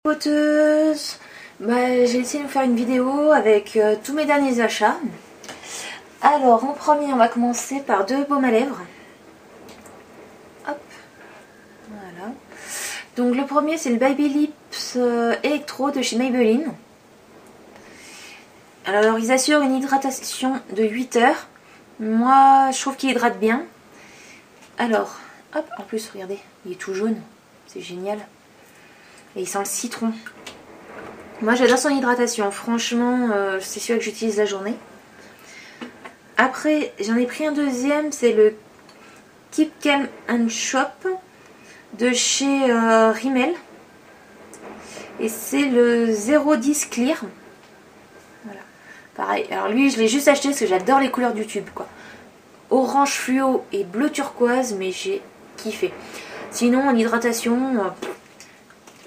Poteuse, j'ai essayé de vous faire une vidéo avec tous mes derniers achats. Alors en premier on va commencer par deux baumes à lèvres. Hop, voilà. Donc le premier c'est le Baby Lips Electro de chez Maybelline. Alors ils assurent une hydratation de 8 heures. Moi je trouve qu'il hydrate bien. Alors, hop, en plus regardez, il est tout jaune, c'est génial. Et il sent le citron. Moi j'adore son hydratation, franchement c'est celui que j'utilise la journée. Après j'en ai pris un deuxième, c'est le Keep Calm and Shop de chez Rimmel. Et c'est le 010 Clear. Voilà. Pareil, alors lui je l'ai juste acheté parce que j'adore les couleurs du tube quoi. Orange fluo et bleu turquoise, mais j'ai kiffé. Sinon en hydratation...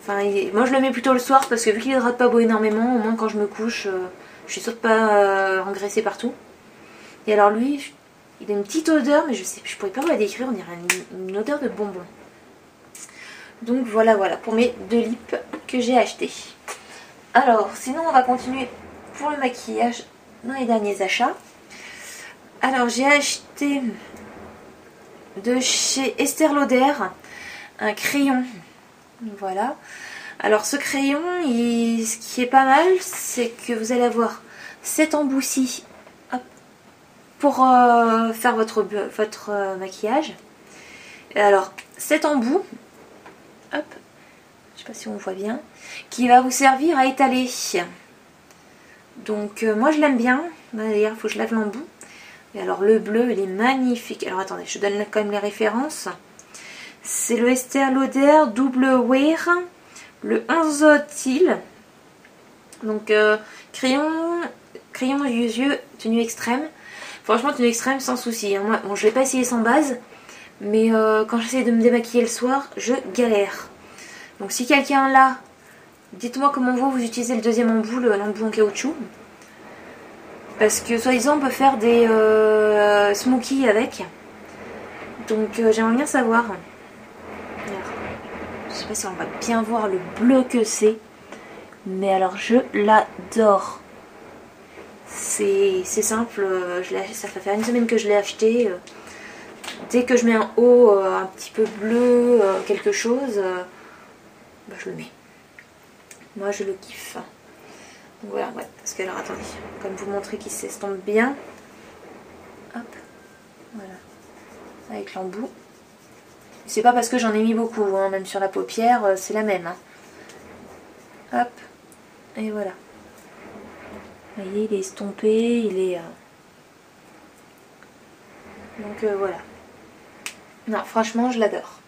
Enfin, moi je le mets plutôt le soir parce que vu qu'il hydrate pas énormément, au moins quand je me couche, je suis sûre de pas engraisser partout. Et alors lui, il a une petite odeur, mais je pourrais pas vous la décrire, on dirait une odeur de bonbon. Donc voilà pour mes deux lips que j'ai achetés. Alors sinon on va continuer pour le maquillage dans les derniers achats. Alors j'ai acheté de chez Estée Lauder un crayon. Voilà. Alors ce crayon, ce qui est pas mal, c'est que vous allez avoir 7 embouts-ci pour faire votre maquillage. Et alors 7 embouts, hop, je sais pas si on voit bien, qui va vous servir à étaler. Donc moi je l'aime bien. D'ailleurs il faut que je lave l'embout. Et alors le bleu il est magnifique. Alors attendez, je donne quand même les références. C'est le Estée Lauder Double Wear, le 11 Teal. Donc crayon aux yeux, tenue extrême. Franchement tenue extrême sans souci. Hein. Moi, bon, je ne l'ai pas essayé sans base, mais quand j'essaie de me démaquiller le soir, je galère. Donc si quelqu'un l'a, dites-moi comment vous utilisez le deuxième embout, l'embout en caoutchouc. Parce que soi-disant on peut faire des smokies avec. Donc j'aimerais bien savoir. Je sais pas si on va bien voir le bleu que c'est, mais alors je l'adore. C'est simple, ça fait faire une semaine que je l'ai acheté. Dès que je mets un haut un petit peu bleu, quelque chose, je le mets. Moi je le kiffe. Donc voilà, ouais, parce que alors attendez, comme vous montrer qu'il s'estompe bien. Hop, voilà, avec l'embout. C'est pas parce que j'en ai mis beaucoup, hein, même sur la paupière, c'est la même. Hein. Hop, et voilà. Vous voyez, il est estompé, il est... Donc voilà. Non, franchement, je l'adore.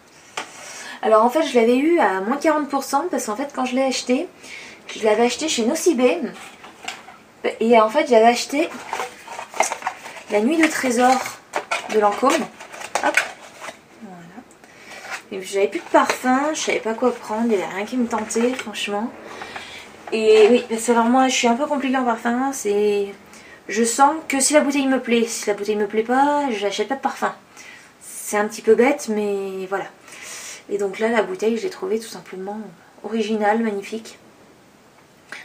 Alors en fait, je l'avais eu à moins 40% parce qu'en fait, quand je l'ai acheté, je l'avais acheté chez Nocibé. Et en fait, j'avais acheté la Nuit de Trésor de Lancôme. Hop. J'avais plus de parfum, je savais pas quoi prendre, il n'y avait rien qui me tentait franchement. Et oui, c'est vraiment moi je suis un peu compliquée en parfum, je sens que si la bouteille me plaît, si la bouteille me plaît pas, j'achète pas de parfum. C'est un petit peu bête mais voilà. Et donc là la bouteille je l'ai trouvée tout simplement originale, magnifique.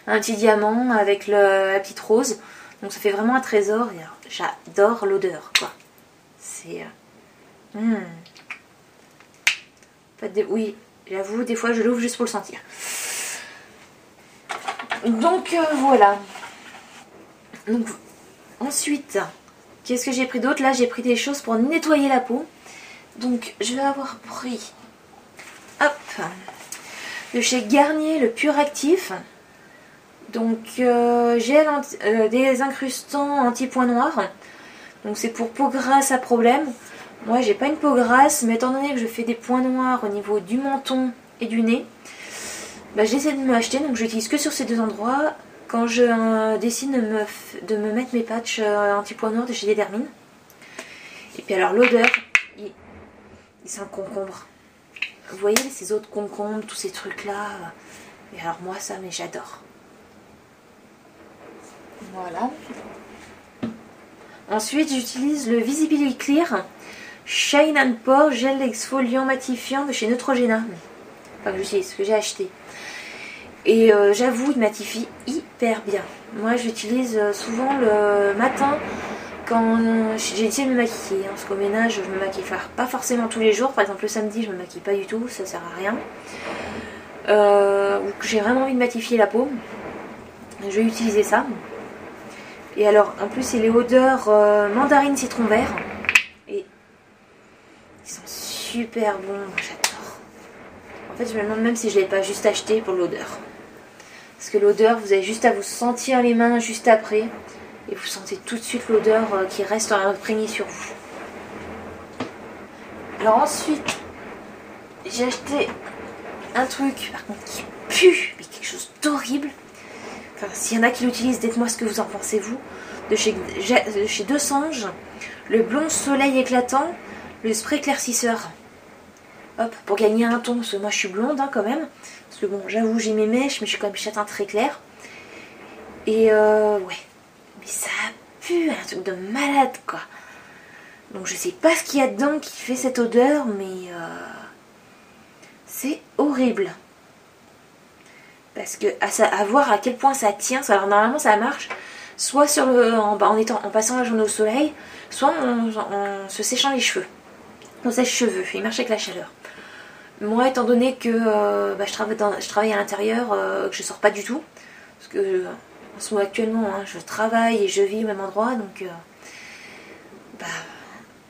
Un petit diamant avec la petite rose, donc ça fait vraiment un trésor et j'adore l'odeur quoi. C'est... Oui, j'avoue, des fois je l'ouvre juste pour le sentir. Donc voilà. Donc, ensuite, qu'est-ce que j'ai pris d'autre? Là, j'ai pris des choses pour nettoyer la peau. Donc, je vais avoir pris, hop, de chez Garnier, le Pur Actif. Donc, gel des incrustants anti-points noirs. Donc, c'est pour peau grasse à problème. Moi j'ai pas une peau grasse, mais étant donné que je fais des points noirs au niveau du menton et du nez, j'essaie de me l'acheter, donc je l'utilise que sur ces deux endroits. Quand je décide de me mettre mes patchs anti-points noirs de chez Ledermine. Et puis alors l'odeur, il sent le concombre. Vous voyez ces autres concombres, tous ces trucs là. Et alors moi ça, mais j'adore. Voilà. Ensuite j'utilise le Visibly Clear Shine and Pore Gel exfoliant matifiant de chez Neutrogena. Enfin que j'utilise, ce que j'ai acheté. Et j'avoue, il matifie hyper bien. Moi, j'utilise souvent le matin quand j'ai essayé de me maquiller. Parce qu'au ménage, je me maquille pas forcément tous les jours. Par exemple, le samedi, je me maquille pas du tout, ça sert à rien. Ou que j'ai vraiment envie de matifier la peau, je vais utiliser ça. Et alors, en plus, il est odeur mandarine citron vert. Et ils sont super bons, j'adore. En fait, je me demande même si je ne l'ai pas juste acheté pour l'odeur. Parce que l'odeur, vous avez juste à vous sentir les mains juste après. Et vous sentez tout de suite l'odeur qui reste imprégnée sur vous. Alors ensuite, j'ai acheté un truc, par contre, qui pue, mais quelque chose d'horrible. Enfin, s'il y en a qui l'utilisent, dites-moi ce que vous en pensez, vous. De chez Deux Sanges, le blond soleil éclatant, le spray éclaircisseur. Hop, pour gagner un ton, parce que moi je suis blonde hein, quand même. Parce que bon, j'avoue, j'ai mes mèches, mais je suis quand même châtain très clair. Et ouais, mais ça pue, un truc de malade quoi. Donc je sais pas ce qu'il y a dedans qui fait cette odeur, mais c'est horrible. Parce que à voir à quel point ça tient. Alors normalement ça marche soit sur en passant la journée au soleil, soit en se séchant les cheveux. On sèche-cheveux, il marche avec la chaleur. Moi, étant donné que je travaille à l'intérieur, que je sors pas du tout, parce que en ce moment actuellement, hein, je travaille et je vis au même endroit, donc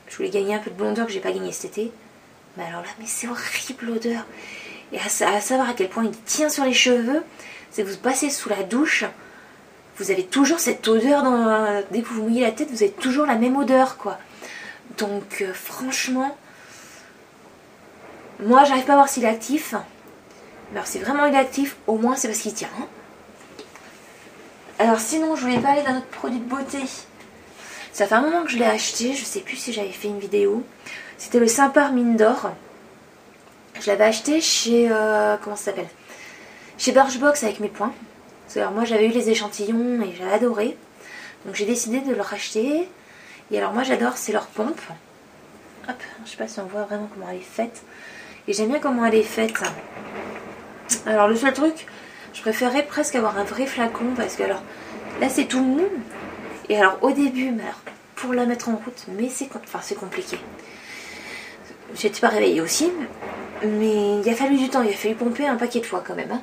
je voulais gagner un peu de blondeur que j'ai pas gagné cet été. Mais alors là, mais c'est horrible l'odeur. Et à savoir à quel point il tient sur les cheveux, c'est que vous passez sous la douche, vous avez toujours cette odeur dès que vous mouillez la tête, vous avez toujours la même odeur quoi. Donc franchement, moi j'arrive pas à voir s'il est actif. Alors c'est vraiment inactif, au moins c'est parce qu'il tient. Hein. Alors sinon je voulais parler d'un autre produit de beauté. Ça fait un moment que je l'ai acheté, je sais plus si j'avais fait une vidéo. C'était le Simpar Mine d'Or. Je l'avais acheté chez comment ça s'appelle, chez Birchbox avec mes points. Alors moi j'avais eu les échantillons et j'avais adoré. Donc j'ai décidé de le racheter. Et alors moi j'adore, c'est leur pompe. Hop, je sais pas si on voit vraiment comment elle est faite. Et j'aime bien comment elle est faite. Alors le seul truc, je préférerais presque avoir un vrai flacon. Parce que alors là c'est tout mou. Et alors au début, mais alors, pour la mettre en route, mais c'est compliqué. J'étais pas réveillée aussi. Mais il a fallu du temps, il a fallu pomper un paquet de fois quand même. Hein.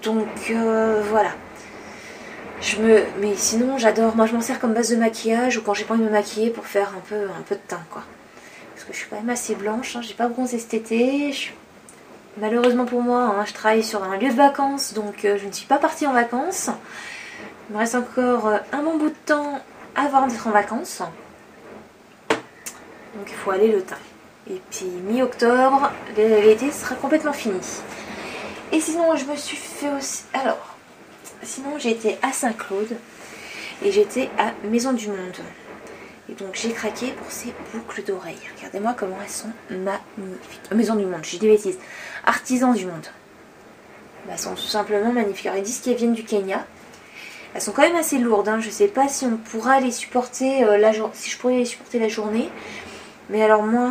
Donc voilà. Mais sinon j'adore, moi je m'en sers comme base de maquillage ou quand j'ai pas envie de me maquiller pour faire un peu de teint quoi. Parce que je suis quand même assez blanche, hein, j'ai pas bronzé cet été. Malheureusement pour moi, hein, je travaille sur un lieu de vacances donc je ne suis pas partie en vacances. Il me reste encore un bon bout de temps avant d'être en vacances. Donc il faut aller le teint. Et puis mi-octobre, l'été sera complètement fini. Et sinon je me suis fait aussi... Alors, sinon j'ai été à Saint-Claude et j'étais à Maison du Monde. Et donc j'ai craqué pour ces boucles d'oreilles. Regardez-moi comment elles sont magnifiques. Maison du Monde, j'ai des bêtises. Artisans du Monde. Elles sont tout simplement magnifiques. Alors ils disent qu'elles viennent du Kenya. Elles sont quand même assez lourdes. Hein. Je ne sais pas si on pourra les supporter si je pourrais les supporter la journée. Mais alors moi,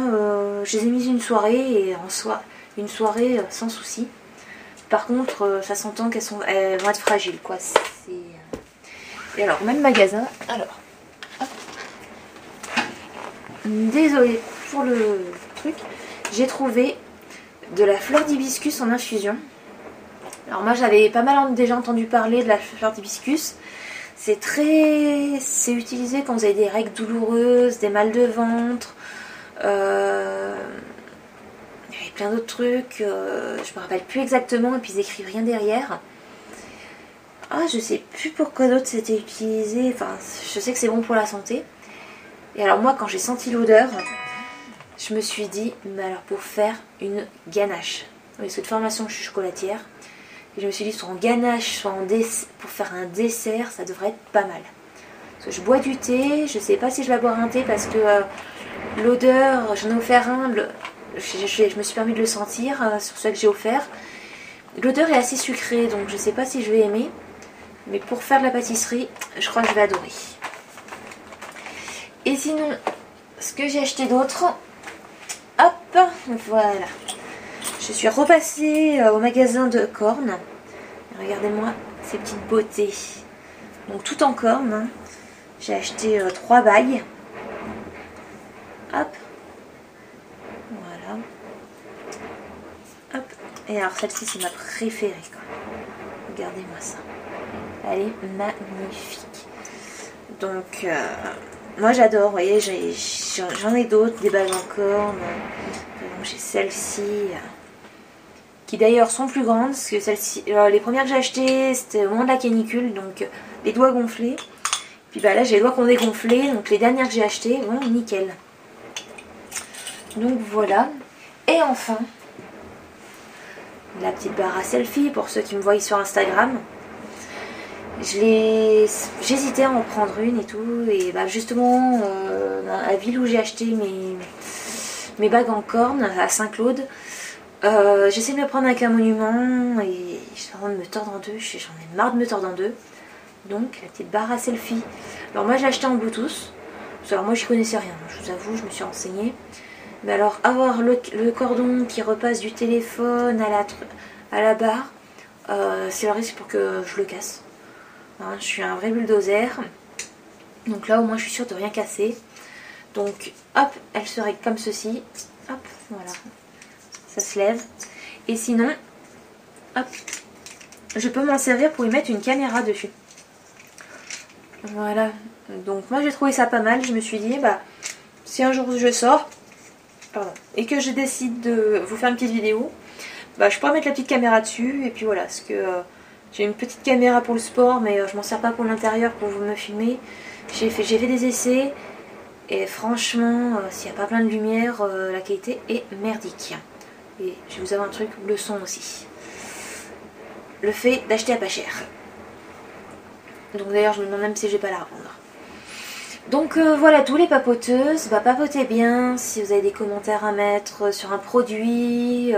je les ai mises une soirée et une soirée sans souci. Par contre, ça s'entend elles vont être fragiles, quoi. Et alors, même magasin. Alors, hop. Désolée pour le truc. J'ai trouvé de la fleur d'hibiscus en infusion. Alors moi, j'avais pas mal déjà entendu parler de la fleur d'hibiscus. C'est utilisé quand vous avez des règles douloureuses, des mal de ventre. Il y avait plein d'autres trucs, je me rappelle plus exactement et puis ils écrivent rien derrière. Ah, je sais plus pourquoi d'autre c'était utilisé, enfin je sais que c'est bon pour la santé. Et alors moi quand j'ai senti l'odeur, je me suis dit, mais alors pour faire une ganache, parce que de formation je suis chocolatière, et je me suis dit soit en ganache, soit pour faire un dessert, ça devrait être pas mal. Parce que je bois du thé, je sais pas si je vais boire un thé parce que l'odeur, j'en ai offert un, je me suis permis de le sentir sur celui que j'ai offert. L'odeur est assez sucrée, donc je sais pas si je vais aimer. Mais pour faire de la pâtisserie, je crois que je vais adorer. Et sinon, ce que j'ai acheté d'autre, hop, voilà. Je suis repassée au magasin de Corne. Regardez-moi ces petites beautés. Donc tout en corne. Hein. J'ai acheté 3 bagues. Hop. Voilà. Hop. Et alors celle-ci c'est ma préférée. Quoi. Regardez-moi ça. Elle est magnifique. Donc moi j'adore. Vous voyez, j'en ai d'autres, des bagues en corne. J'ai celle-ci. Qui d'ailleurs sont plus grandes. Parce que celle-ci, les premières que j'ai achetées c'était au moment de la canicule. Donc les doigts gonflés. Puis bah là j'ai les doigts qui ont dégonflé. Donc les dernières que j'ai achetées vont nickel. Donc voilà. Et enfin, la petite barre à selfie pour ceux qui me voient sur Instagram. J'hésitais à en prendre une et tout. Et bah justement, à la ville où j'ai acheté mes bagues en corne, à Saint-Claude, j'essaie de me prendre avec un monument et je suis en train de me tordre en deux. J'en ai marre de me tordre en deux. Donc la petite barre à selfie. Alors moi j'ai acheté en Bluetooth. Alors moi j'y connaissais rien, je vous avoue, je me suis renseignée. Mais alors avoir le cordon qui repasse du téléphone à la barre, c'est le risque pour que je le casse. Hein, je suis un vrai bulldozer. Donc là au moins je suis sûre de rien casser. Donc hop, elle se règle comme ceci. Hop, voilà. Ça se lève. Et sinon, hop, je peux m'en servir pour y mettre une caméra dessus. Voilà. Donc moi j'ai trouvé ça pas mal. Je me suis dit, bah, si un jour je sors, et que je décide de vous faire une petite vidéo, bah, je pourrais mettre la petite caméra dessus. Et puis voilà, parce que j'ai une petite caméra pour le sport, mais je m'en sers pas pour l'intérieur pour me filmer. J'ai fait des essais. Et franchement, s'il n'y a pas plein de lumière, la qualité est merdique. Et je vais vous avoir un truc, le son aussi. Le fait d'acheter à pas cher. Donc d'ailleurs, je me demande même si je vais pas la revendre. Donc voilà tous les papoteuses. Bah, papotez bien si vous avez des commentaires à mettre sur un produit,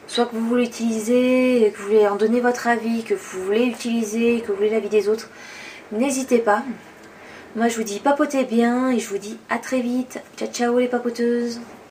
soit que vous voulez utiliser, que vous voulez en donner votre avis, que vous voulez utiliser, que vous voulez l'avis des autres. N'hésitez pas. Moi je vous dis papotez bien et je vous dis à très vite. Ciao ciao les papoteuses.